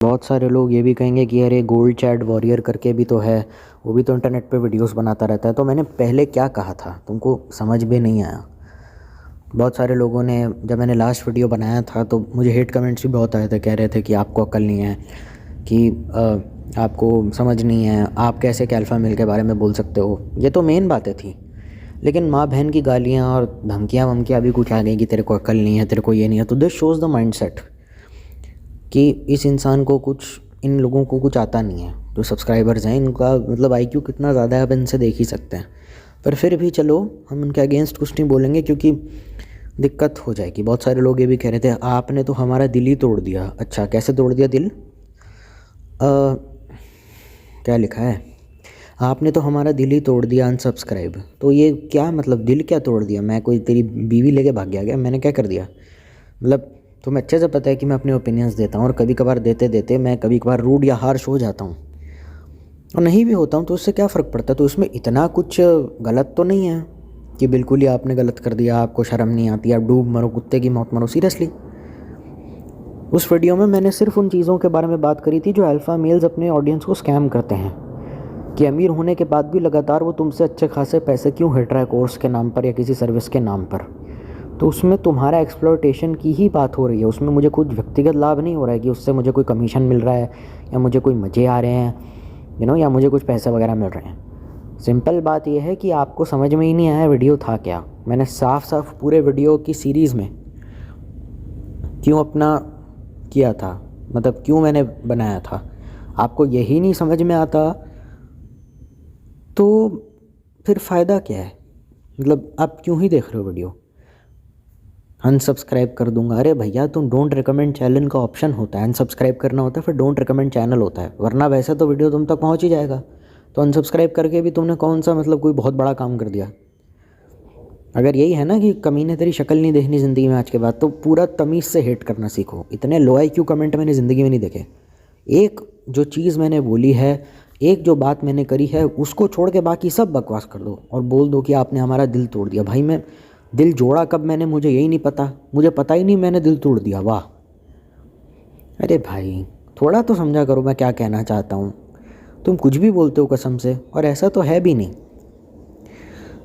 बहुत सारे लोग ये भी कहेंगे कि अरे गोल्ड चैट वॉरियर करके भी तो है, वो भी तो इंटरनेट पे वीडियोस बनाता रहता है। तो मैंने पहले क्या कहा था तुमको समझ में नहीं आया। बहुत सारे लोगों ने, जब मैंने लास्ट वीडियो बनाया था तो मुझे हेट कमेंट्स भी बहुत आए थे, कह रहे थे कि आपको अक्ल नहीं है, कि आपको समझ नहीं है, आप कैसे एक अल्फ़ा मेल के बारे में बोल सकते हो। ये तो मेन बातें थी, लेकिन माँ बहन की गालियाँ और धमकियाँ वमकियाँ भी कुछ आ गई कि तेरे को अक्ल नहीं है, तेरे को ये नहीं है। तो दिस शोज़ द माइंडसेट कि इस इंसान को कुछ, इन लोगों को कुछ आता नहीं है। जो सब्सक्राइबर्स हैं इनका मतलब आईक्यू कितना ज़्यादा है आप इनसे देख ही सकते हैं। पर फिर भी चलो हम उनके अगेंस्ट कुछ नहीं बोलेंगे, क्योंकि दिक्कत हो जाएगी। बहुत सारे लोग ये भी कह रहे थे आपने तो हमारा दिल ही तोड़ दिया। अच्छा, कैसे तोड़ दिया दिल? क्या लिखा है, आपने तो हमारा दिल ही तोड़ दिया अनसब्सक्राइब। तो ये क्या मतलब, दिल क्या तोड़ दिया? मैं कोई तेरी बीवी लेके भाग गया क्या? मैंने क्या कर दिया? मतलब तुम्हें अच्छे से पता है कि मैं अपने ओपिनियंस देता हूँ, और कभी कभार देते देते मैं कभी कभार रूड या हार्श हो जाता हूँ, और नहीं भी होता हूँ, तो उससे क्या फ़र्क पड़ता है? तो इसमें इतना कुछ गलत तो नहीं है कि बिल्कुल ही आपने गलत कर दिया, आपको शर्म नहीं आती, आप डूब मरो, कुत्ते की मौत मरो। सीरियसली उस वीडियो में मैंने सिर्फ उन चीज़ों के बारे में बात करी थी जो अल्फ़ा मेल्स अपने ऑडियंस को स्कैम करते हैं, कि अमीर होने के बाद भी लगातार वो तुमसे अच्छे खासे पैसे क्यों हट रहा है कोर्स के नाम पर या किसी सर्विस के नाम पर। तो उसमें तुम्हारा एक्सप्लॉयटेशन की ही बात हो रही है, उसमें मुझे कुछ व्यक्तिगत लाभ नहीं हो रहा है कि उससे मुझे कोई कमीशन मिल रहा है या मुझे कोई मज़े आ रहे हैं, या मुझे कुछ पैसे वगैरह मिल रहे हैं। सिंपल बात यह है कि आपको समझ में ही नहीं आया वीडियो था क्या। मैंने साफ साफ पूरे वीडियो की सीरीज़ में क्यों अपना किया था, मतलब क्यों मैंने बनाया था, आपको यही नहीं समझ में आता तो फिर फ़ायदा क्या है? मतलब आप क्यों ही देख रहे हो वीडियो? अनसब्सक्राइब कर दूंगा? अरे भैया, तुम डोंट रिकमेंड चैनल का ऑप्शन होता है, अनसब्सक्राइब करना होता है, फिर डोंट रिकमेंड चैनल होता है, वरना वैसे तो वीडियो तुम तक पहुंच ही जाएगा। तो अनसब्सक्राइब करके भी तुमने कौन सा मतलब कोई बहुत बड़ा काम कर दिया? अगर यही है ना कि कमीने तेरी शक्ल नहीं देखनी ज़िंदगी में आज के बाद, तो पूरा तमीज़ से हेट करना सीखो। इतने लो IQ कमेंट मैंने ज़िंदगी में नहीं देखे। एक जो चीज़ मैंने बोली है, एक जो बात मैंने करी है, उसको छोड़ के बाकी सब बकवास कर दो और बोल दो कि आपने हमारा दिल तोड़ दिया। भाई मैं दिल जोड़ा कब मैंने, मुझे यही नहीं पता, मुझे पता ही नहीं मैंने दिल तोड़ दिया। वाह! अरे भाई थोड़ा तो समझा करो मैं क्या कहना चाहता हूँ। तुम कुछ भी बोलते हो कसम से, और ऐसा तो है भी नहीं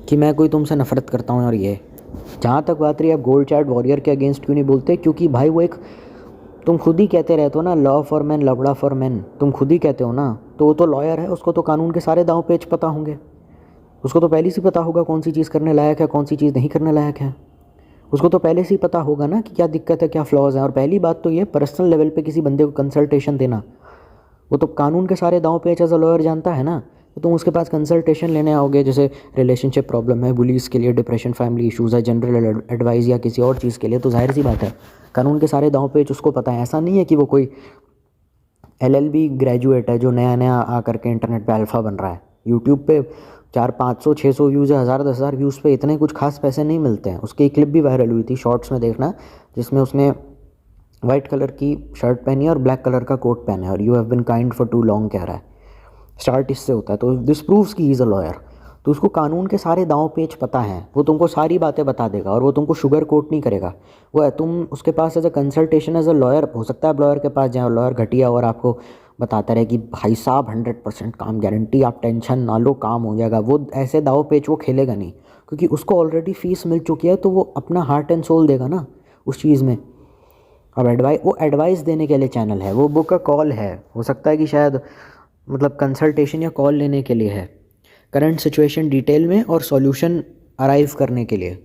कि मैं कोई तुमसे नफ़रत करता हूँ। और ये जहाँ तक बात रही, आप गोल्ड चैट वॉरियर के अगेंस्ट क्यों नहीं बोलते? क्योंकि भाई वो एक, तुम खुद ही कहते रहते हो ना, लॉ फॉर मैन लबड़ा फॉर मैन, तुम खुद ही कहते हो ना। तो वो तो लॉयर है, उसको तो कानून के सारे दांव पेच पता होंगे। उसको तो पहले से पता होगा कौन सी चीज़ करने लायक है, कौन सी चीज़ नहीं करने लायक है। उसको तो पहले से ही पता होगा ना कि क्या दिक्कत है, क्या फ्लॉज है। और पहली बात तो ये, पर्सनल लेवल पे किसी बंदे को कंसल्टेशन देना, वो तो कानून के सारे दांव पेच एज अ लॉयर जानता है ना। तो तुम उसके पास कंसल्टेशन लेने आओगे, जैसे रिलेशनशिप प्रॉब्लम है, बुलीज के लिए, डिप्रेशन, फैमिली इशूज़ है, जनरल एडवाइस या किसी और चीज़ के लिए, तो जाहिर सी बात है कानून के सारे दांव पेच उसको पता है। ऐसा नहीं है कि वो कोई LLB ग्रेजुएट है जो नया नया आकर के इंटरनेट पे अल्फ़ा बन रहा है। यूट्यूब पे 400-500-600 व्यूज़ है, 1000-10,000 व्यूज़ पे इतने कुछ खास पैसे नहीं मिलते हैं। उसकी एक क्लिप भी वायरल हुई थी, शॉर्ट्स में देखना, जिसमें उसने वाइट कलर की शर्ट पहनी है और ब्लैक कलर का कोट पहना है, और you have been kind for too long कह रहा है। स्टार्ट इससे होता है, तो दिस प्रूव्स कि ही इज़ अ लॉयर। तो उसको कानून के सारे दांव पेच पता हैं, वो तुमको सारी बातें बता देगा, और वो तुमको शुगर कोट नहीं करेगा। वो है, तुम उसके पास as a consultation as a lawyer, हो सकता है आप लॉयर के पास जाएँ और लॉयर घटिया और आपको बताता रहे कि भाई साहब 100% काम गारंटी, आप टेंशन ना लो, काम हो जाएगा। वो ऐसे दाव पेच वो खेलेगा नहीं, क्योंकि उसको ऑलरेडी फीस मिल चुकी है, तो वो अपना हार्ट एंड सोल देगा ना उस चीज़ में। अब वो एडवाइस देने के लिए चैनल है, वो बुक का कॉल है, हो सकता है कि शायद मतलब कंसल्टेशन या कॉल लेने के लिए है, करंट सिचुएशन डिटेल में और सॉल्यूशन अराइव करने के लिए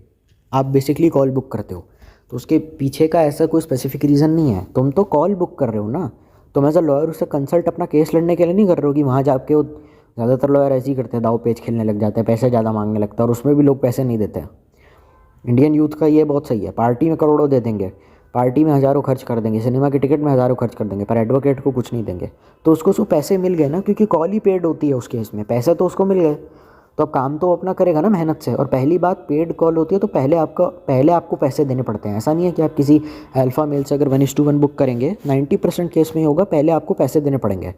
आप बेसिकली कॉल बुक करते हो। तो उसके पीछे का ऐसा कोई स्पेसिफिक रीज़न नहीं है, तुम तो कॉल बुक कर रहे हो ना। तुम एज अ लॉयर उससे कंसल्ट अपना केस लड़ने के लिए नहीं कर रहे हो कि वहाँ जाके वो, ज़्यादातर लॉयर ऐसे ही करते हैं, दाव पेच खेलने लग जाते हैं, पैसे ज़्यादा मांगने लगता है, और उसमें भी लोग पैसे नहीं देते हैं। इंडियन यूथ का ये बहुत सही है, पार्टी में करोड़ों दे देंगे, पार्टी में हज़ारों खर्च कर देंगे, सिनेमा के टिकट में हज़ारों खर्च कर देंगे, पर एडवोकेट को कुछ नहीं देंगे। तो उसको पैसे मिल गए ना, क्योंकि कॉल ही पेड होती है उस केस में, पैसे तो उसको मिल गए। तो अब काम तो अपना करेगा ना मेहनत से। और पहली बात, पेड कॉल होती है तो पहले आपको पैसे देने पड़ते हैं। ऐसा नहीं है कि आप किसी अल्फ़ा मेल से अगर 1:1 बुक करेंगे, 90% केस में ही होगा, पहले आपको पैसे देने पड़ेंगे।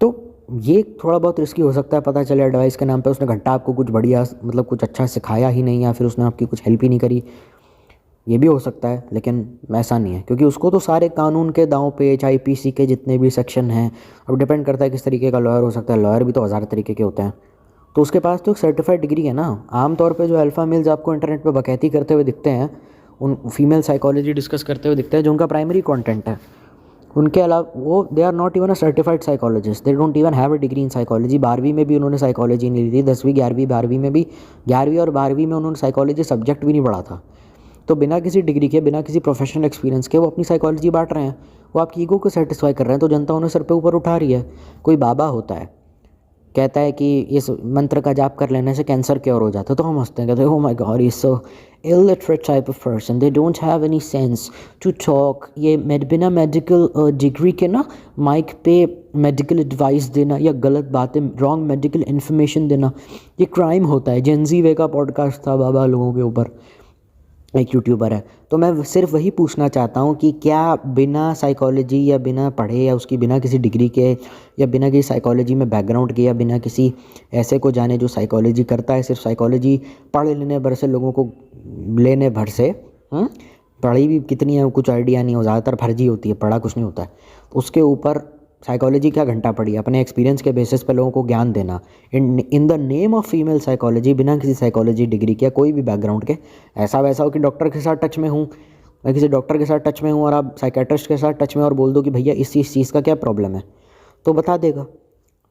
तो ये थोड़ा बहुत रिस्की हो सकता है, पता चले एडवाइस के नाम पे उसने घंटा आपको कुछ बढ़िया, मतलब कुछ अच्छा सिखाया ही नहीं, या फिर उसने आपकी कुछ हेल्प ही नहीं करी। ये भी हो सकता है, लेकिन ऐसा नहीं है, क्योंकि उसको तो सारे कानून के दांव पेच, आईपीसी के जितने भी सेक्शन हैं, अब डिपेंड करता है किस तरीके का लॉयर हो सकता है, लॉयर भी तो हज़ार तरीके के होते हैं। तो उसके पास तो एक सर्टिफाइड डिग्री है ना। आमतौर पे जो अल्फ़ा मेल्स आपको इंटरनेट पे बकैती करते हुए दिखते हैं, उन फीमेल साइकोलॉजी डिस्कस करते हुए दिखते हैं, जो उनका प्राइमरी कंटेंट है, उनके अलावा वो they are not even a certified psychologist, they don't even have a degree in psychology. 12वीं में भी उन्होंने साइकोलॉजी नहीं ली थी, 10वीं 11वीं 12वीं में भी, 11वीं और 12वीं में उन्होंने साइकोलॉजी सब्जेक्ट भी नहीं पढ़ा था। तो बिना किसी डिग्री के, बिना किसी प्रोफेशनल एक्सपीरियंस के वो अपनी साइकोलॉजी बांट रहे हैं, वो आपकी ईगो को सेटिस्फाई कर रहे हैं, तो जनता उन्हें सर पे ऊपर उठा रही है। कोई बाबा होता है, कहता है कि इस मंत्र का जाप कर लेने से कैंसर क्योर हो जाता है, तो हम हंसते हैं, कहते हैं, oh my god, is so illiterate type of person, they don't have any sense to talk. ये बिना मेडिकल डिग्री के ना माइक पे मेडिकल एडवाइस देना या गलत बातें, रॉन्ग मेडिकल इन्फॉर्मेशन देना, ये क्राइम होता है। जेंजी वे का पॉडकास्ट था बाबा लोगों के ऊपर, एक यूट्यूबर है। तो मैं सिर्फ वही पूछना चाहता हूँ कि क्या बिना साइकोलॉजी या बिना पढ़े या उसकी बिना किसी डिग्री के या बिना किसी साइकोलॉजी में बैकग्राउंड के या बिना किसी ऐसे को जाने जो साइकोलॉजी करता है, सिर्फ साइकोलॉजी पढ़ लेने भर से लोगों को लेने भर से, पढ़ी भी कितनी है कुछ आइडिया नहीं हो, ज़्यादातर फर्जी होती है, पढ़ा कुछ नहीं होता है, उसके ऊपर साइकोलॉजी क्या घंटा पड़ी, अपने एक्सपीरियंस के बेसिस पे लोगों को ज्ञान देना in the name of female psychology, बिना किसी साइकोलॉजी डिग्री के, कोई भी बैकग्राउंड के। ऐसा वैसा हो कि डॉक्टर के साथ टच में हूँ, मैं किसी डॉक्टर के साथ टच में हूँ और आप साइकेट्रिस्ट के साथ टच में और बोल दो कि भैया इस चीज़ का क्या प्रॉब्लम है, तो बता देगा।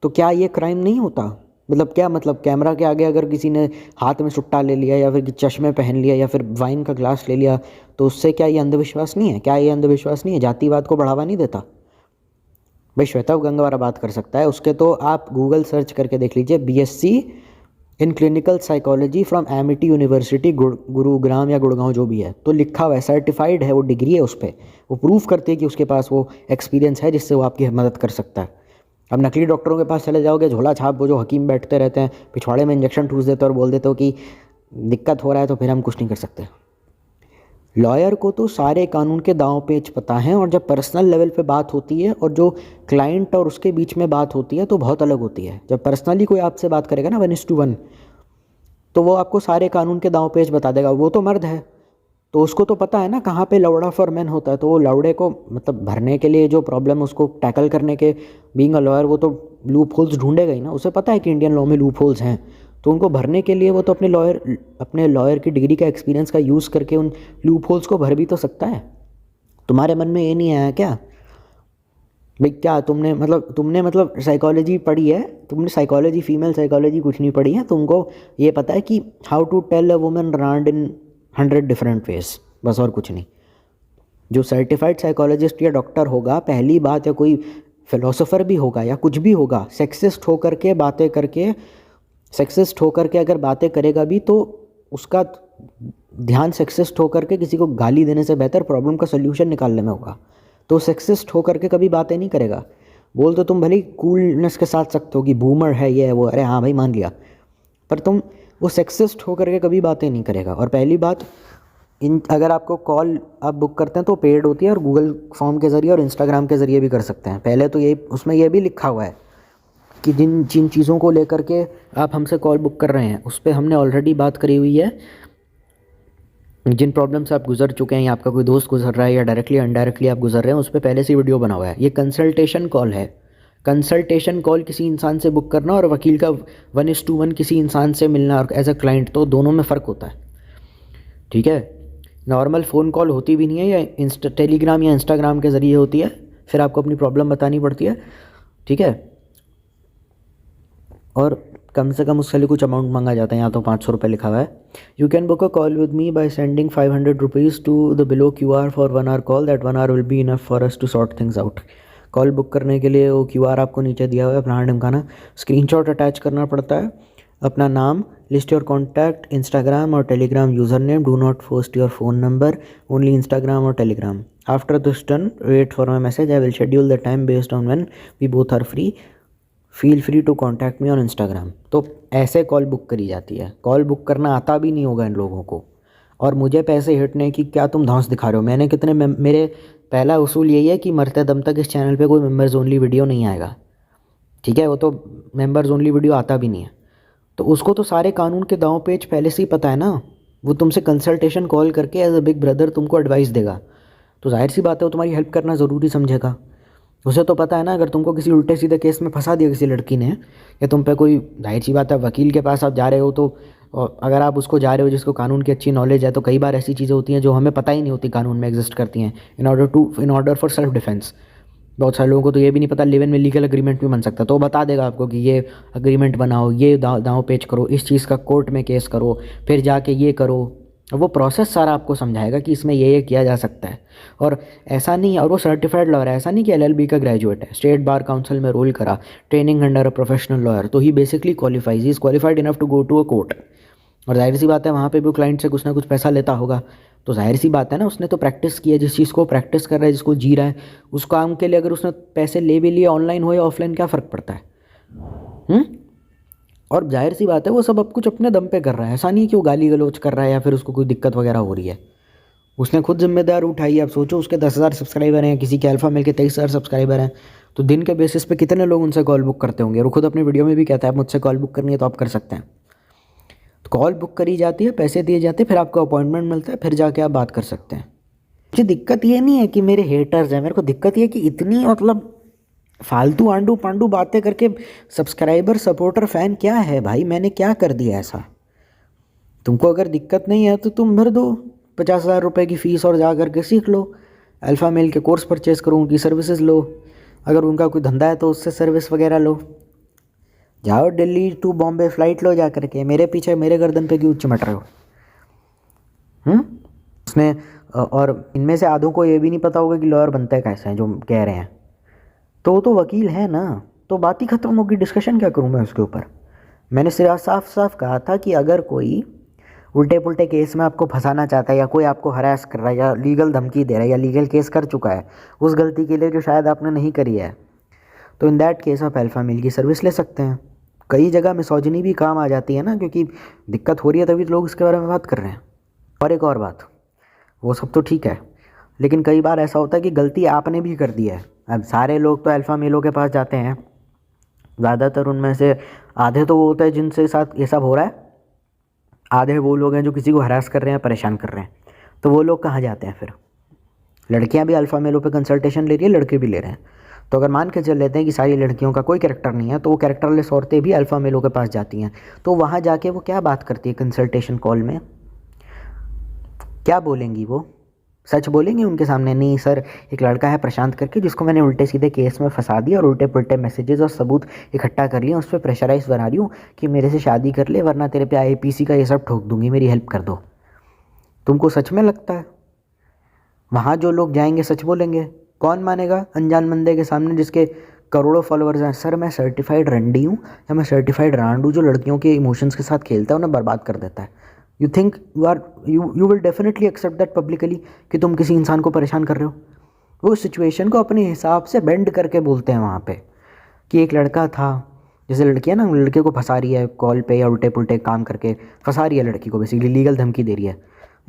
तो क्या ये क्राइम नहीं होता? मतलब क्या, मतलब कैमरा के आगे अगर किसी ने हाथ में सुट्टा ले लिया या फिर चश्मे पहन लिया या फिर वाइन का ग्लास ले लिया, तो उससे क्या ये अंधविश्वास नहीं है? क्या ये अंधविश्वास नहीं है? जातिवाद को बढ़ावा नहीं देता? भाई श्वेता गंगवार बात कर सकता है, उसके तो आप गूगल सर्च करके देख लीजिए, BSc in clinical psychology from Amity university Gurugram या गुड़गांव जो भी है, तो लिखा हुआ है, सर्टिफाइड है, वो डिग्री है उस पर, वो प्रूफ करती है कि उसके पास वो एक्सपीरियंस है जिससे वो आपकी मदद कर सकता है। अब नकली डॉक्टरों के पास चले जाओगे, झोला छाप, वो जो हकीम बैठते रहते हैं पिछवाड़े में इंजेक्शन ठूस देते हो और बोल देते हो कि दिक्कत हो रहा है, तो फिर हम कुछ नहीं कर सकते। लॉयर को तो सारे कानून के दांव पेच पता हैं, और जब पर्सनल लेवल पे बात होती है और जो क्लाइंट और उसके बीच में बात होती है तो बहुत अलग होती है। जब पर्सनली कोई आपसे बात करेगा ना 1:1, तो वो आपको सारे कानून के दांव पेच बता देगा। वो तो मर्द है, तो उसको तो पता है ना कहाँ पे लौड़ा फॉर मैन होता है, तो वो लौड़े को मतलब भरने के लिए जो प्रॉब्लम उसको टैकल करने के, बीइंग अ लॉयर, वो तो लूप होल्स ढूंढेगा ही ना। उसे पता है कि इंडियन लॉ में लूप होल्स हैं, तो उनको भरने के लिए वो तो अपने लॉयर की डिग्री का, एक्सपीरियंस का यूज़ करके उन लूप होल्स को भर भी तो सकता है। तुम्हारे मन में ये नहीं आया क्या भाई? क्या तुमने मतलब साइकोलॉजी पढ़ी है, तुमने साइकोलॉजी, फीमेल साइकोलॉजी कुछ नहीं पढ़ी है, तुमको ये पता है कि how to tell a woman round in 100 different ways, बस, और कुछ नहीं। जो सर्टिफाइड साइकोलॉजिस्ट या डॉक्टर होगा, पहली बात, या कोई फिलोसोफर भी होगा या कुछ भी होगा, सेक्सिस्ट होकर के बातें करके, सेक्सिस्ट होकर के अगर बातें करेगा भी, तो उसका ध्यान सेक्सिस्ट होकर के किसी को गाली देने से बेहतर प्रॉब्लम का सोल्यूशन निकालने में होगा। तो सेक्सिस्ट होकर के कभी बातें नहीं करेगा। बोल तो तुम भले कूलनेस के साथ सकते हो कि बूमर है ये है वो, अरे हाँ भाई मान लिया, पर तुम वो सेक्सिस्ट होकर के कभी बातें नहीं करेगा। और पहली बात, अगर आपको कॉल आप बुक करते हैं तो पेड होती है, और गूगल फॉर्म के ज़रिए और इंस्टाग्राम के ज़रिए भी कर सकते हैं। पहले तो ये उसमें यह भी लिखा हुआ है कि जिन चीज़ों को लेकर के आप हमसे कॉल बुक कर रहे हैं, उस पर हमने ऑलरेडी बात करी हुई है। जिन प्रॉब्लम से आप गुजर चुके हैं, या आपका कोई दोस्त गुजर रहा है, या डायरेक्टली अनडायरेक्टली आप गुजर रहे हैं, उस पर पहले से वीडियो बना हुआ है। ये कंसल्टेशन कॉल है। कंसल्टेशन कॉल किसी इंसान से बुक करना और वकील का 1:1 किसी इंसान से मिलना और एज अ क्लाइंट, तो दोनों में फ़र्क होता है, ठीक है। नॉर्मल फ़ोन कॉल होती भी नहीं है, या टेलीग्राम या इंस्टाग्राम के ज़रिए होती है, फिर आपको अपनी प्रॉब्लम बतानी पड़ती है, ठीक है। और कम से कम उसके लिए कुछ अमाउंट मांगा जाता है, यहाँ तो 500 रुपये लिखा हुआ है। You can book a call with me by sending 500 rupees to the below QR for 1 hour call, that 1 hour will be enough for us to sort things out. Call book करने के लिए वो QR आपको नीचे दिया हुआ है, अपना ढमकाना, स्क्रीनशॉट अटैच करना पड़ता है, अपना नाम, लिस्ट योर कॉन्टैक्ट, इंस्टाग्राम और Telegram user name, do not post your phone number, only Instagram और Telegram. After this done, wait for my message, I will schedule the time based on when we both are free, feel free to contact me on Instagram. तो ऐसे call book करी जाती है। Call book करना आता भी नहीं होगा इन लोगों को, और मुझे पैसे हिटने की क्या तुम धौंस दिखा रहे हो? मैंने कितने मेरे पहला उसूल यही है कि मरते दम तक इस चैनल पे कोई मेंबर्स ओनली वीडियो नहीं आएगा, ठीक है। वो तो मेंबर्स ओनली वीडियो आता भी नहीं है, तो उसको तो सारे कानून के दांव पेच पहले से ही पता है ना। वो तुमसे कंसल्टेशन कॉल करके एज अ बिग ब्रदर तुमको एडवाइस देगा, तो जाहिर सी बात है वो तुम्हारी हेल्प करना ज़रूरी समझेगा। उसे तो पता है ना, अगर तुमको किसी उल्टे सीधे केस में फंसा दिया किसी लड़की ने, या तुम पे कोई, जाहिर सी बात है वकील के पास आप जा रहे हो, तो अगर आप उसको जा रहे हो जिसको कानून की अच्छी नॉलेज है, तो कई बार ऐसी चीज़ें होती हैं जो हमें पता ही नहीं होती कानून में एग्जिस्ट करती हैं, in order for self defence. बहुत सारे लोगों को तो ये भी नहीं पता लिव इन में लीगल एग्रीमेंट भी बन सकता है, तो वो बता देगा आपको कि ये एग्रीमेंट बनाओ, ये दाव पेच करो, इस चीज़ का कोर्ट में केस करो, फिर जाके ये करो। वो प्रोसेस सारा आपको समझाएगा कि इसमें ये किया जा सकता है। और ऐसा नहीं, और वो सर्टिफाइड लॉयर है, ऐसा नहीं कि LLB का ग्रेजुएट है, स्टेट बार काउंसिल में रोल करा, training under a professional lawyer, तो he basically qualifies, he is qualified enough to go to a court. और जाहिर सी बात है वहाँ पे भी क्लाइंट से कुछ ना कुछ पैसा लेता होगा, तो जाहिर सी बात है ना, उसने तो प्रैक्टिस की है, जिस चीज़ को प्रैक्टिस कर रहा है, जिसको जी रहा है, उस काम के लिए अगर उसने पैसे ले भी लिए, ऑनलाइन हो या ऑफलाइन, क्या फ़र्क पड़ता है। और जाहिर सी बात है वो सब अब कुछ अपने दम पे कर रहा है, ऐसा नहीं कि वो गाली गलौज कर रहा है या फिर उसको कोई दिक्कत वगैरह हो रही है। उसने खुद जिम्मेदारी उठाई है। अब सोचो उसके 10,000 सब्सक्राइबर हैं, किसी के अल्फ़ा मेल के 23,000 सब्सक्राइबर हैं, तो दिन के बेसिस पे कितने लोग उनसे कॉल बुक करते होंगे। और खुद अपनी वीडियो में भी कहता है आप मुझसे कॉल बुक करनी है तो आप कर सकते हैं। तो कॉल बुक करी जाती है, पैसे दिए जाते हैं, फिर आपको अपॉइंटमेंट मिलता है, फिर जाके आप बात कर सकते हैं। मुझे दिक्कत ये नहीं है कि मेरे हेटर्स हैं, मेरे को दिक्कत ये है कि इतनी मतलब फालतू आंडू पांडू बातें करके सब्सक्राइबर सपोर्टर फ़ैन क्या है भाई, मैंने क्या कर दिया ऐसा। तुमको अगर दिक्कत नहीं है तो तुम भर दो 50,000 रुपये की फ़ीस और जा करके सीख लो, अल्फ़ा मेल के कोर्स परचेज़ करो, उनकी सर्विसेज लो, अगर उनका कोई धंधा है तो उससे सर्विस वगैरह लो। जाओ दिल्ली टू बॉम्बे फ़्लाइट लो जा करके, मेरे पीछे मेरे गर्दन पे क्यों चिमट रहे हो। उसने और इनमें से आधों को ये भी नहीं पता होगा कि लॉयर बनता है कैसे हैं जो कह रहे हैं, तो वो तो वकील है ना, तो बात ही ख़त्म होगी, डिस्कशन क्या करूँ मैं उसके ऊपर। मैंने सिर्फ साफ साफ कहा था कि अगर कोई उल्टे पुल्टे केस में आपको फंसाना चाहता है, या कोई आपको हरास कर रहा है, या लीगल धमकी दे रहा है, या लीगल केस कर चुका है उस गलती के लिए जो शायद आपने नहीं करी है, तो इन दैट केस आप अल्फ़ा मेल की सर्विस ले सकते हैं। कई जगह मिसोजिनी भी काम आ जाती है ना, क्योंकि दिक्कत हो रही है तभी लोग इसके बारे में बात कर रहे हैं। और एक और बात, वो सब तो ठीक है, लेकिन कई बार ऐसा होता है कि गलती आपने भी कर दी है। अब सारे लोग तो अल्फ़ा मेलों के पास जाते हैं, ज़्यादातर उनमें से आधे तो वो होते हैं जिनसे साथ ये सब हो रहा है, आधे वो लोग हैं जो किसी को हरास कर रहे हैं, परेशान कर रहे हैं। तो वो लोग कहाँ जाते हैं फिर। लड़कियां भी अल्फ़ा मेलों पे कंसल्टेशन ले रही है, लड़के भी ले रहे हैं। तो अगर मान के चल लेते हैं कि सारी लड़कियों का कोई कैरेक्टर नहीं है, तो वो कैरेक्टरलेस औरतें भी अल्फ़ा मेलों के पास जाती हैं, तो वहाँ जाके वो क्या बात करती है कंसल्टेशन कॉल में, क्या बोलेंगी वो, सच बोलेंगे उनके सामने? नहीं सर, एक लड़का है प्रशांत करके जिसको मैंने उल्टे सीधे केस में फंसा दिया और उल्टे पुल्टे मैसेजेस और सबूत इकट्ठा कर लिया, उस पर प्रेशराइज बना रही हूँ कि मेरे से शादी कर ले वरना तेरे पे IPC का ये सब ठोक दूंगी, मेरी हेल्प कर दो। तुमको सच में लगता है वहाँ जो लोग जाएंगे सच बोलेंगे? कौन मानेगा अनजान बंदे के सामने जिसके करोड़ों फॉलोअर्स हैं, सर मैं सर्टिफाइड रंडी हूँ या मैं सर्टिफाइड रांड हूँ जो लड़कियों के इमोशंस के साथ खेलता है, उन्हें बर्बाद कर देता है। You think you will definitely accept that publicly कि तुम किसी इंसान को परेशान कर रहे हो? वो सिचुएशन को अपने हिसाब से बेंड करके बोलते हैं वहाँ पे कि एक लड़का था, जैसे लड़की है ना, लड़के को फंसा रही है कॉल पे या उल्टे पुल्टे काम करके फंसा रही है लड़की को, बेसिकली लीगल धमकी दे रही है।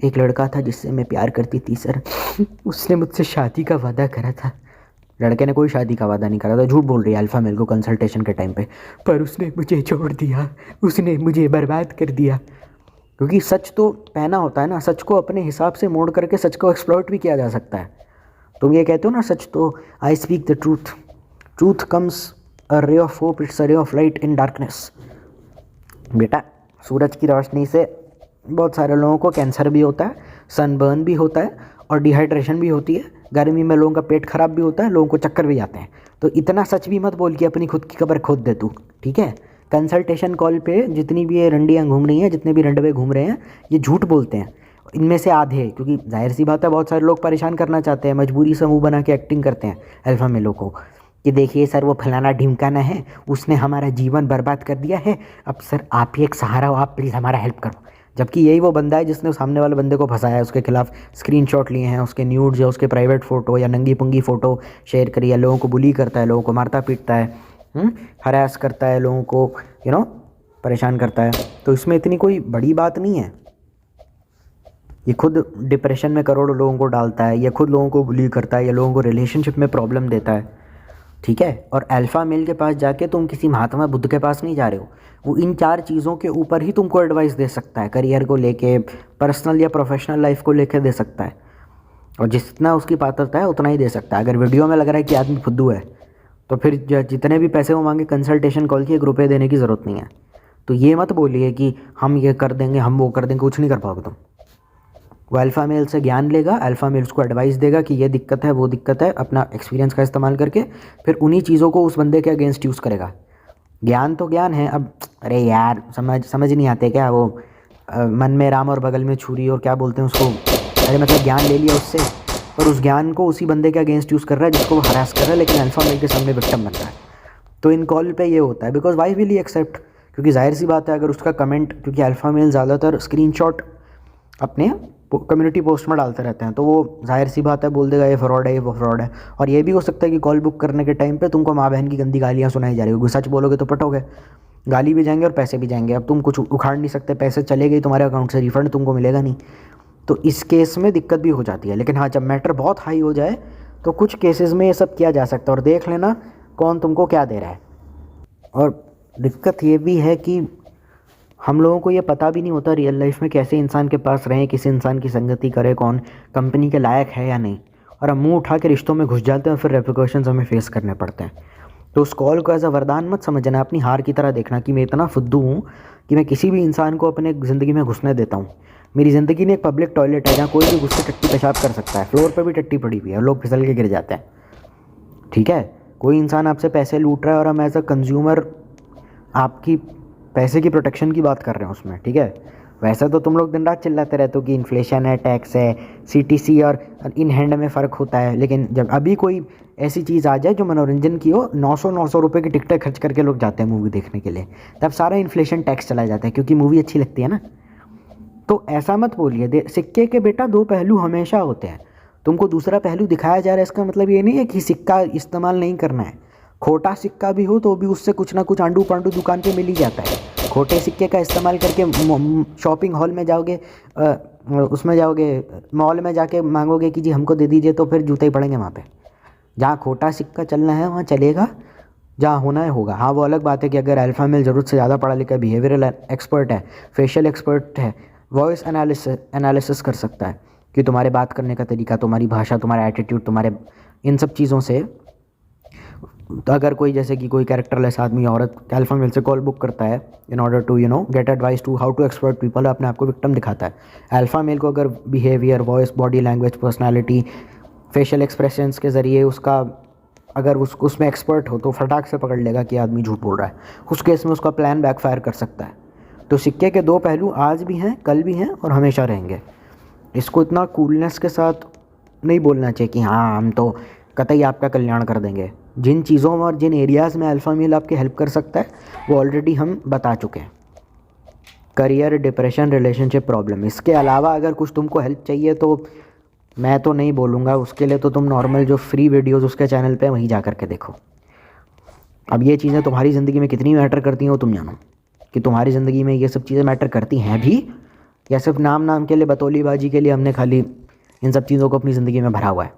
एक लड़का था जिससे मैं प्यार करती थी सर, उसने मुझसे शादी का वादा करा था। लड़के ने कोई शादी का वादा नहीं करा था, झूठ बोल रही है अल्फ़ा मेल को कंसल्टेशन के टाइम पे, पर उसने मुझे छोड़ दिया, उसने मुझे बर्बाद कर दिया। क्योंकि सच तो पहना होता है ना, सच को अपने हिसाब से मोड़ करके सच को एक्सप्लॉइट भी किया जा सकता है। तुम ये कहते हो ना सच तो, I speak the truth, truth comes a ray of hope, it's a ray of light in darkness. बेटा सूरज की रोशनी से बहुत सारे लोगों को कैंसर भी होता है, सनबर्न भी होता है और डिहाइड्रेशन भी होती है, गर्मी में लोगों का पेट खराब भी होता है, लोगों को चक्कर भी आते हैं। तो इतना सच भी मत बोल कि अपनी खुद की कब्र खोद दे तू, ठीक है। कंसल्टेशन कॉल पे जितनी भी ये रंडियाँ घूम रही हैं, जितने भी रंडवे घूम रहे हैं, ये झूठ बोलते हैं। इनमें से आधे, क्योंकि जाहिर सी बात है बहुत सारे लोग परेशान करना चाहते हैं, मजबूरी से मुँह बना के एक्टिंग करते हैं अल्फ़ा मेलों को कि देखिए सर वो फलाना ढिमकाना है, उसने हमारा जीवन बर्बाद कर दिया है, अब सर आप ही एक सहारा हो, आप प्लीज़ हमारा हेल्प करो। जबकि यही वो बंदा है जिसने सामने वाले बंदे को फंसाया है, उसके खिलाफ स्क्रीनशॉट लिए हैं, उसके न्यूड्स या उसके प्राइवेट फ़ोटो या नंगी पुंगी फ़ोटो शेयर करी है, लोगों को बुली करता है, लोगों को मारता पीटता है, हरास करता है, लोगों को परेशान करता है। तो इसमें इतनी कोई बड़ी बात नहीं है। ये खुद डिप्रेशन में करोड़ों लोगों को डालता है, या खुद लोगों को बुली करता है, या लोगों को रिलेशनशिप में प्रॉब्लम देता है। ठीक है। और अल्फ़ा मेल के पास जाके तुम किसी महात्मा बुद्ध के पास नहीं जा रहे हो, वो इन 4 चीज़ों के ऊपर ही तुमको एडवाइस दे सकता है, करियर को लेके, पर्सनल या प्रोफेशनल लाइफ को लेके दे सकता है, और जितना उसकी पात्रता है उतना ही दे सकता है। अगर वीडियो में लग रहा है कि आदमी फुद्दू है, तो फिर जितने भी पैसे वो मांगे कंसल्टेशन कॉल की, 1 रुपये देने की ज़रूरत नहीं है। तो ये मत बोलिए कि हम ये कर देंगे, हम वो कर देंगे, कुछ नहीं कर पाओगे तुम। वो अल्फ़ा मेल से ज्ञान लेगा, अल्फ़ा मेल उसको एडवाइस देगा कि ये दिक्कत है, वो दिक्कत है, अपना एक्सपीरियंस का इस्तेमाल करके फिर उन्हीं चीज़ों को उस बंदे के अगेंस्ट यूज़ करेगा। ज्ञान तो ज्ञान है। अब अरे यार, समझ नहीं आते क्या वो, मन में राम और बगल में छुरी, और क्या बोलते हैं उसको, अरे मतलब ज्ञान ले लिया उससे, और उस ज्ञान को उसी बंदे के अगेंस्ट यूज़ कर रहा है जिसको वो हरास कर रहा है, लेकिन अल्फ़ा मेल के सामने विक्टिम बन रहा है। तो इन कॉल पे ये होता है, because why will he accept, क्योंकि जाहिर सी बात है अगर उसका कमेंट, क्योंकि अल्फ़ा मेल ज़्यादातर स्क्रीनशॉट अपने कम्युनिटी पोस्ट में डालते रहते हैं, तो वो जाहिर सी बात है बोल देगा ये फ्रॉड है, ये वो फ्रॉड है। और ये भी हो सकता है कि कॉल बुक करने के टाइम पे तुमको माँ बहन की गंदी गालियाँ सुनाई जा रही होगी, सच बोलोगे तो पटोगे, गाली भी जाएंगे और पैसे भी जाएंगे। अब तुम कुछ उखाड़ नहीं सकते, पैसे चले गए तुम्हारे अकाउंट से, रिफंड तुमको मिलेगा नहीं। तो इस केस में दिक्कत भी हो जाती है। लेकिन हाँ, जब मैटर बहुत हाई हो जाए तो कुछ केसेस में ये सब किया जा सकता है, और देख लेना कौन तुमको क्या दे रहा है। और दिक्कत ये भी है कि हम लोगों को ये पता भी नहीं होता रियल लाइफ में कैसे इंसान के पास रहें, किसी इंसान की संगति करे, कौन कंपनी के लायक है या नहीं, और हम मुंह उठा के रिश्तों में घुस जाते हैं, फिर रेप्रिकॉशंस हमें फेस करने पड़ते हैं। तो उस कॉल को एज अ वरदान मत समझना, अपनी हार की तरह देखना कि मैं इतना फुद्दू हूँ कि मैं किसी भी इंसान को अपने ज़िंदगी में घुसने देता हूँ। मेरी ज़िंदगी में एक पब्लिक टॉयलेट है जहाँ कोई भी घुस के टट्टी पेशाब कर सकता है, फ्लोर पर भी टट्टी पड़ी हुई है और लोग फिसल के गिर जाते हैं। ठीक है, कोई इंसान आपसे पैसे लूट रहा है और हम एज अ कंज्यूमर आपकी पैसे की प्रोटेक्शन की बात कर रहे हैं उसमें। ठीक है, वैसे तो तुम लोग दिन रात चिल्लाते रहते हो कि इन्फ्लेशन है, टैक्स है, सीटीसी और इन हैंड में फ़र्क होता है, लेकिन जब अभी कोई ऐसी चीज़ आ जाए जो मनोरंजन की हो, 900 रुपये की टिकटें खर्च करके लोग जाते हैं मूवी देखने के लिए, तब सारा इन्फ्लेशन टैक्स चला जाता है, क्योंकि मूवी अच्छी लगती है ना। तो ऐसा मत बोलिए, सिक्के के बेटा 2 पहलू हमेशा होते हैं। तुमको दूसरा पहलू दिखाया जा रहा है, इसका मतलब ये नहीं है कि सिक्का इस्तेमाल नहीं करना है। खोटा सिक्का भी हो तो भी उससे कुछ ना कुछ आंडू पांडू दुकान पे मिल ही जाता है। खोटे सिक्के का इस्तेमाल करके शॉपिंग हॉल में जाओगे, उसमें जाओगे, मॉल में जाके मांगोगे कि जी हमको दे दीजिए, तो फिर जूते ही पड़ेंगे वहाँ पे। जहाँ खोटा सिक्का चलना है वहाँ चलेगा, जहाँ होना है होगा। हाँ, वो अलग बात है कि अगर अल्फ़ा मेल ज़रूरत से ज़्यादा पढ़ा लिखा, बिहेवियरल एक्सपर्ट है, फेशियल एक्सपर्ट है, वॉइस एनालिसिस कर सकता है कि तुम्हारे बात करने का तरीका, तुम्हारी भाषा, तुम्हारा एटीट्यूड, तुम्हारे इन सब चीज़ों से, तो अगर कोई जैसे कि कोई कैरेक्टरलेस आदमी, औरत अल्फ़ा मेल से कॉल बुक करता है in order to get advice to how to expert people, अपने आप को विक्टिम दिखाता है। अल्फ़ा मेल को अगर behaviour, voice, body language, personality, facial expressions के ज़रिए उसका, अगर उसमें एक्सपर्ट हो तो फटाक से पकड़ लेगा कि आदमी झूठ बोल रहा है। उस केस में उसका प्लान बैकफायर कर सकता है। तो सिक्के के 2 पहलू आज भी हैं, कल भी हैं और हमेशा रहेंगे। इसको इतना कूलनेस के साथ नहीं बोलना चाहिए कि हाँ हम तो कतई आपका कल्याण कर देंगे। जिन चीज़ों में और जिन एरियाज़ में अल्फ़ा मेल आपकी हेल्प कर सकता है वो ऑलरेडी हम बता चुके हैं। करियर, डिप्रेशन, रिलेशनशिप प्रॉब्लम, इसके अलावा अगर कुछ तुमको हेल्प चाहिए तो मैं तो नहीं बोलूँगा, उसके लिए तो तुम नॉर्मल जो फ्री वीडियोज़ उसके चैनल पे वहीं जा करके देखो। अब ये चीज़ें तुम्हारी ज़िंदगी में कितनी मैटर करती हैं वो तुम जानो, कि तुम्हारी ज़िंदगी में ये सब चीज़ें मैटर करती हैं भी, या सिर्फ नाम के लिए, बतौलीबाजी के लिए हमने खाली इन सब चीज़ों को अपनी ज़िंदगी में भरा हुआ है।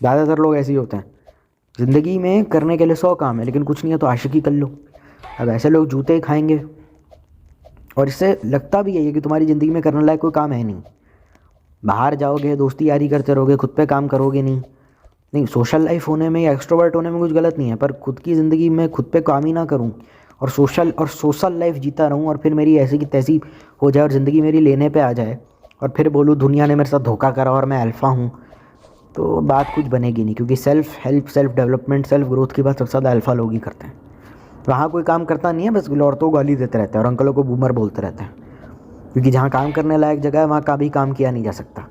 ज़्यादातर लोग ऐसे ही होते हैं, ज़िंदगी में करने के लिए 100 काम है, लेकिन कुछ नहीं है तो आशिकी कर लो। अब ऐसे लोग जूते ही खाएंगे, और इससे लगता भी यही है कि तुम्हारी ज़िंदगी में करने लायक कोई काम है नहीं। बाहर जाओगे, दोस्ती यारी करते रहोगे, खुद पे काम करोगे नहीं, सोशल लाइफ होने में या एक्सट्रोवर्ट होने में कुछ गलत नहीं है, पर खुद की ज़िंदगी में खुद पे काम ही ना करूं और सोशल लाइफ जीता रहूं, और फिर मेरी ऐसी की तैसी हो जाए और ज़िंदगी मेरी लेने पे आ जाए, और फिर बोलूँ दुनिया ने मेरे साथ धोखा करा और मैं अल्फ़ा हूँ, तो बात कुछ बनेगी नहीं। क्योंकि self help, self development, self growth की बात सबसे ज़्यादा अल्फ़ा लोग ही करते हैं। वहाँ कोई काम करता नहीं है, बस औरतों को गाली देते रहते हैं और अंकलों को बूमर बोलते रहते हैं, क्योंकि जहाँ काम करने लायक जगह है वहाँ का भी काम किया नहीं जा सकता।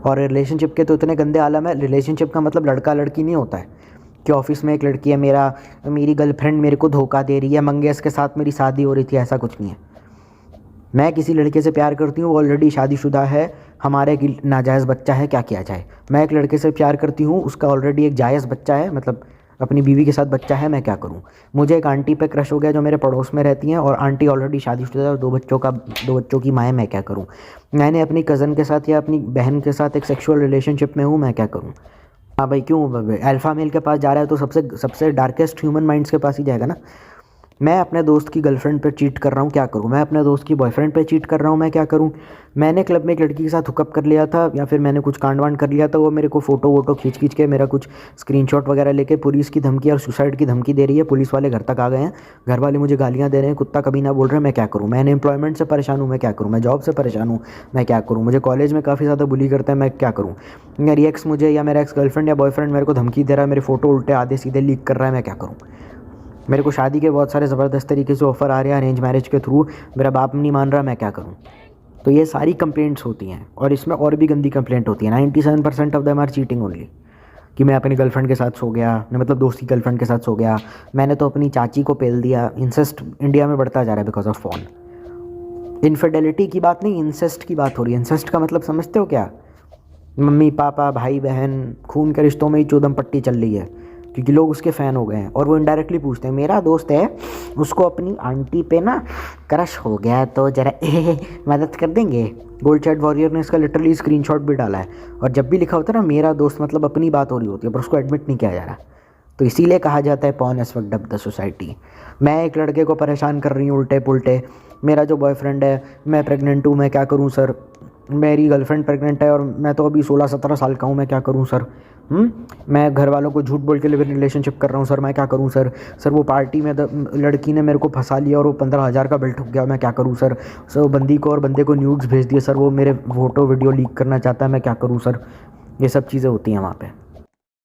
और रिलेशनशिप के तो इतने गंदे आलम है। रिलेशनशिप का मतलब लड़का लड़की नहीं होता है कि ऑफिस में एक लड़की है, मेरी गर्लफ्रेंड मेरे को धोखा दे रही है, मंगेश के साथ मेरी शादी हो रही थी, ऐसा कुछ नहीं है। मैं किसी लड़के से प्यार करती हूँ, वो ऑलरेडी शादीशुदा है, हमारे एक नाजायज़ बच्चा है, क्या किया जाए। मैं एक लड़के से प्यार करती हूँ, उसका ऑलरेडी एक जायज़ बच्चा है, मतलब अपनी बीवी के साथ बच्चा है, मैं क्या करूँ। मुझे एक आंटी पे क्रश हो गया जो मेरे पड़ोस में रहती हैं, और आंटी ऑलरेडी शादीशुदा है और 2 बच्चों की माँ है, मैं क्या करूँ। मैंने अपनी कज़न के साथ या अपनी बहन के साथ एक सेक्सुअल रिलेशनशिप में हूँ, मैं क्या करूँ। हाँ भाई, क्यों अल्फ़ा मेल के पास जा रहा है तो सबसे सबसे डार्केस्ट ह्यूमन माइंड्स के पास ही जाएगा ना। मैं अपने दोस्त की गर्लफ्रेंड पे चीट कर रहा हूँ, क्या करूँ? मैं अपने दोस्त की बॉयफ्रेंड पे चीट कर रहा हूँ, मैं क्या करूँ? मैंने क्लब में एक लड़की के साथ हुकअप कर लिया था, या फिर मैंने कुछ कांड वांड कर लिया था, वो मेरे को फ़ोटो वोटो खींच खींच के, मेरा कुछ स्क्रीनशॉट वगैरह लेके पुलिस की धमकी और सुसाइड की धमकी दे रही है। पुलिस वाले घर तक आ गए हैं, घर वाले मुझे गालियाँ दे रहे हैं, कुत्ता कभी ना बोल रहे हैं, मैं क्या करूँ? मैं अनएम्प्लॉयमेंट से परेशान हूँ, मैं क्या करूँ? मैं जॉब से परेशान हूँ, मैं क्या करूँ? मुझे कॉलेज में काफ़ी ज़्यादा बुली करते हैं, मैं क्या करूँ? मेरी एक्स मुझे, या मेरा एक्स गर्लफ्रेंड या बॉयफ्रेंड मेरे को धमकी दे रहा है, मेरे फ़ोटो उल्टे आधे सीधे लीक कर रहा है, मैं क्या करूँ? मेरे को शादी के बहुत सारे ज़बरदस्त तरीके से ऑफ़र आ रहे हैं अरेंज मैरिज के थ्रू, मेरा बाप नहीं मान रहा, मैं क्या करूँ? तो ये सारी कंप्लेंट्स होती हैं, और इसमें और भी गंदी कंप्लेंट होती है। 97% of them are cheating only, कि मैं अपनी गर्लफ्रेंड के साथ सो गया, मैं मतलब दोस्त की गर्लफ्रेंड के साथ सो गया, मैंने तो अपनी चाची को पेल दिया। इंसेस्ट इंडिया में बढ़ता जा रहा है बिकॉज ऑफ फोन। इनफिडेलिटी की बात नहीं, इंसेस्ट की बात हो रही है। इंसेस्ट का मतलब समझते हो क्या? मम्मी पापा भाई बहन, खून के रिश्तों में ही चौदम पट्टी चल रही है, क्योंकि लोग उसके फ़ैन हो गए हैं। और वो इनडायरेक्टली पूछते हैं, मेरा दोस्त है, उसको अपनी आंटी पे ना क्रश हो गया, तो ज़रा मदद कर देंगे। गोल्ड चैट वॉरियर ने इसका लिटरली स्क्रीनशॉट भी डाला है। और जब भी लिखा होता है ना मेरा दोस्त, मतलब अपनी बात हो रही होती है, पर उसको एडमिट नहीं किया जा रहा। तो इसीलिए कहा जाता है porn has fucked up the society. मैं एक लड़के को परेशान कर रही हूँ उल्टे पुल्टे, मेरा जो बॉयफ्रेंड है, मैं प्रेग्नेंट हूँ, मैं क्या करूँ सर? मेरी गर्लफ्रेंड प्रेग्नेंट है और मैं तो अभी 16-17 साल का हूँ, मैं क्या करूँ सर? मैं घर वालों को झूठ बोल के लिव इन रिलेशनशिप कर रहा हूँ सर, मैं क्या करूँ सर? सर वो पार्टी में लड़की ने मेरे को फंसा लिया और वो 15,000 का बिल ठुक गया, मैं क्या करूँ सर? सर वो बंदी को और बंदे को न्यूड्स भेज दिए सर, वो मेरे फोटो वीडियो लीक करना चाहता है, मैं क्या करूँ सर? ये सब चीज़ें होती हैं वहाँ पे।